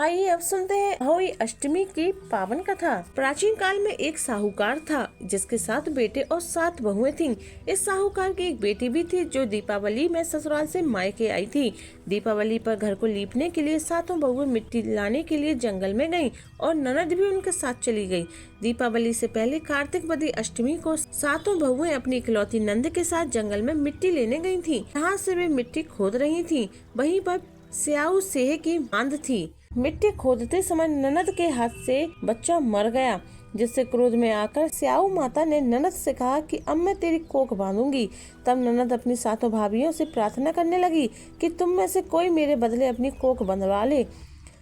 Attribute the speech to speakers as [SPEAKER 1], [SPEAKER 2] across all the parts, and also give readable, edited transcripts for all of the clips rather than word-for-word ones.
[SPEAKER 1] आइए अब सुनते हैं अहोई अष्टमी की पावन कथा। प्राचीन काल में एक साहूकार था जिसके 7 बेटे और 7 बहुएं थीं। इस साहूकार की एक बेटी भी थी जो दीपावली में ससुराल से मायके आई थी। दीपावली पर घर को लीपने के लिए 7 बहुएं मिट्टी लाने के लिए जंगल में गईं और ननद भी उनके साथ चली गई। दीपावली से पहले कार्तिक बदी अष्टमी को 7 बहुएं अपनी इकलौती नंद के साथ जंगल में मिट्टी लेने गयी थी। यहाँ से वे मिट्टी खोद रही थी। वहीं पर स्याऊ सेह की मांद थी। मिट्टी खोदते समय ननद के हाथ से बच्चा मर गया, जिससे क्रोध में आकर स्याऊ माता ने ननद से कहा कि अब मैं तेरी कोख बांधूंगी। तब ननद अपनी 7 भाभियों से प्रार्थना करने लगी कि तुम में से कोई मेरे बदले अपनी कोख बंधवा ले।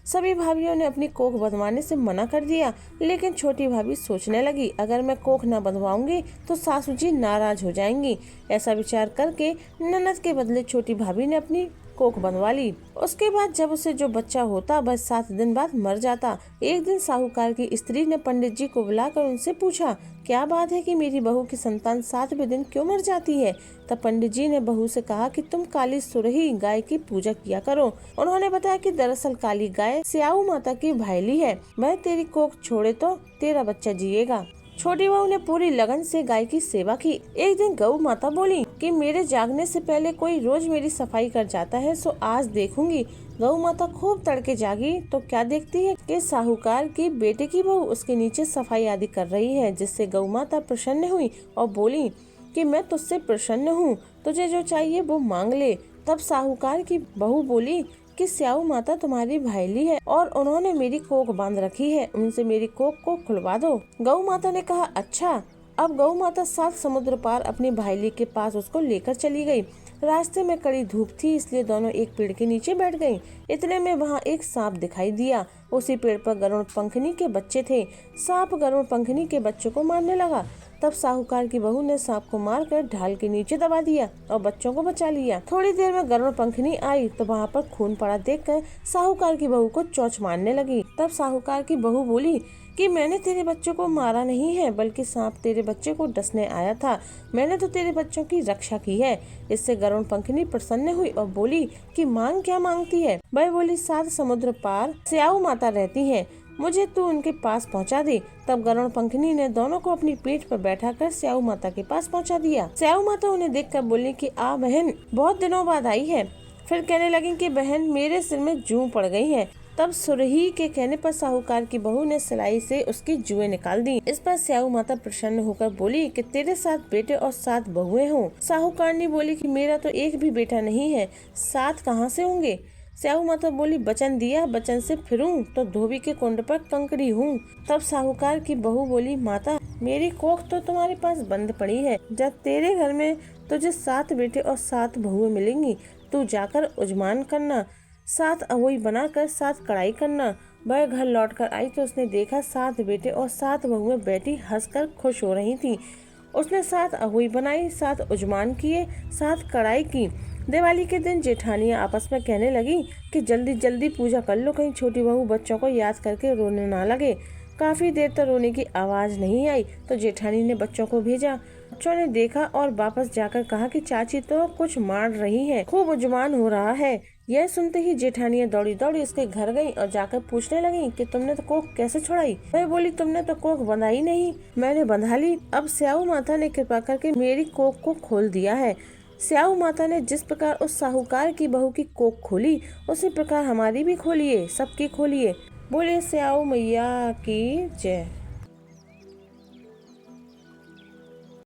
[SPEAKER 1] सभी भाभियों ने अपनी कोख बंधवाने से मना कर दिया, लेकिन छोटी भाभी सोचने लगी अगर मैं कोख न बंधवाऊंगी तो सासू जी नाराज हो जाएंगी। ऐसा विचार करके ननद के बदले छोटी भाभी ने अपनी कोख बंधवा ली। उसके बाद जब उसे जो बच्चा होता वह 7 दिन बाद मर जाता। एक दिन साहूकार की स्त्री ने पंडित जी को बुलाकर उनसे पूछा, क्या बात है कि मेरी बहू की संतान 7वें दिन क्यों मर जाती है? तब पंडित जी ने बहू से कहा कि तुम काली सुरही गाय की पूजा किया करो। उन्होंने बताया कि दरअसल काली गाय स्याऊ माता की भाईली है, वह तेरी कोख छोड़े तो तेरा बच्चा जिएगा। छोटी बहू ने पूरी लगन से गाय की सेवा की। एक दिन गौ माता बोली कि मेरे जागने से पहले कोई रोज मेरी सफाई कर जाता है, सो आज देखूंगी। गौ माता खूब तड़के जागी तो क्या देखती है कि साहूकार की बेटे की बहू उसके नीचे सफाई आदि कर रही है, जिससे गौ माता प्रसन्न हुई और बोली कि मैं तुझसे प्रसन्न हूँ, तुझे जो चाहिए वो मांग ले। तब साहूकार की बहू बोली कि स्याऊ माता तुम्हारी भाईली है और उन्होंने मेरी कोख बांध रखी है, उनसे मेरी कोख को खुलवा दो। गौ माता ने कहा अच्छा। अब गौ माता 7 समुद्र पार अपनी भाईली के पास उसको लेकर चली गई। रास्ते में कड़ी धूप थी, इसलिए दोनों एक पेड़ के नीचे बैठ गईं। इतने में वहाँ एक सांप दिखाई दिया। उसी पेड़ पर गरुड़ पंखनी के बच्चे थे। सांप गरुड़ पंखनी के बच्चों को मारने लगा। तब साहूकार की बहू ने सांप को मारकर ढाल के नीचे दबा दिया और बच्चों को बचा लिया। थोड़ी देर में गरुड़ पंखनी आई तो वहाँ पर खून पड़ा देखकर साहूकार की बहू को चोंच मारने लगी। तब साहूकार की बहू बोली कि मैंने तेरे बच्चों को मारा नहीं है, बल्कि सांप तेरे बच्चे को डसने आया था। मैंने तो तेरे बच्चों की रक्षा की है। इससे गरुड़ पंखनी प्रसन्न हुई और बोली कि मांग क्या मांगती है? वह बोली 7 समुद्र पार स्याऊ माता रहती है, मुझे तू उनके पास पहुंचा दे। तब गरुड़ पंखनी ने दोनों को अपनी पीठ पर बैठाकर स्याऊ माता के पास पहुंचा दिया। स्याऊ माता उन्हें देखकर बोली कि आ बहन, बहुत दिनों बाद आई है। फिर कहने लगी कि बहन मेरे सिर में जूं पड़ गई है। तब सुरही के कहने पर साहूकार की बहू ने सिलाई से उसकी जुएं निकाल दी। इस पर स्याऊ माता प्रसन्न होकर बोली कि तेरे 7 बेटे और 7 बहुएं हों। साहूकारनी बोली कि मेरा तो एक भी बेटा नहीं है, 7 कहाँ से होंगे? स्याऊ माता बोली वचन दिया, वचन से फिरूं तो धोबी के कुंड पर कंकड़ी हूँ। तब साहूकार की बहू बोली माता मेरी कोख तो तुम्हारे पास बंद पड़ी है, जब तेरे घर में तुझे 7 बेटे और 7 बहुएं मिलेंगी, तू जाकर उजमान करना, 7 अहोई बनाकर 7 कढ़ाई करना। वह घर लौटकर आई तो उसने देखा 7 बेटे और 7 बहुएं बेटी हंसकर खुश हो रही थी। उसने 7 अहोई बनाई, 7 उजमान किए, 7 कढ़ाई की। दिवाली के दिन जेठानियां आपस में कहने लगी कि जल्दी जल्दी पूजा कर लो, कहीं छोटी बहू बच्चों को याद करके रोने ना लगे। काफी देर तक रोने की आवाज नहीं आई तो जेठानी ने बच्चों को भेजा। बच्चों ने देखा और वापस जाकर कहा कि चाची तो कुछ मार रही है, खूब उजमान हो रहा है। यह सुनते ही जेठानियां दौड़ी दौड़ी उसके घर गईं और जाकर पूछने लगी कि तुमने तो कोख कैसे छुड़ाई? वह बोली तुमने तो कोख बंधाई नहीं, मैंने बंधा ली। अब स्याऊ माता ने कृपा करके मेरी कोख को खोल दिया है। स्याऊ माता ने जिस प्रकार उस साहूकार की बहू की कोख खोली, उसी प्रकार हमारी भी खोलिए, सबकी खोलिए। बोले स्याऊ मैया की जय।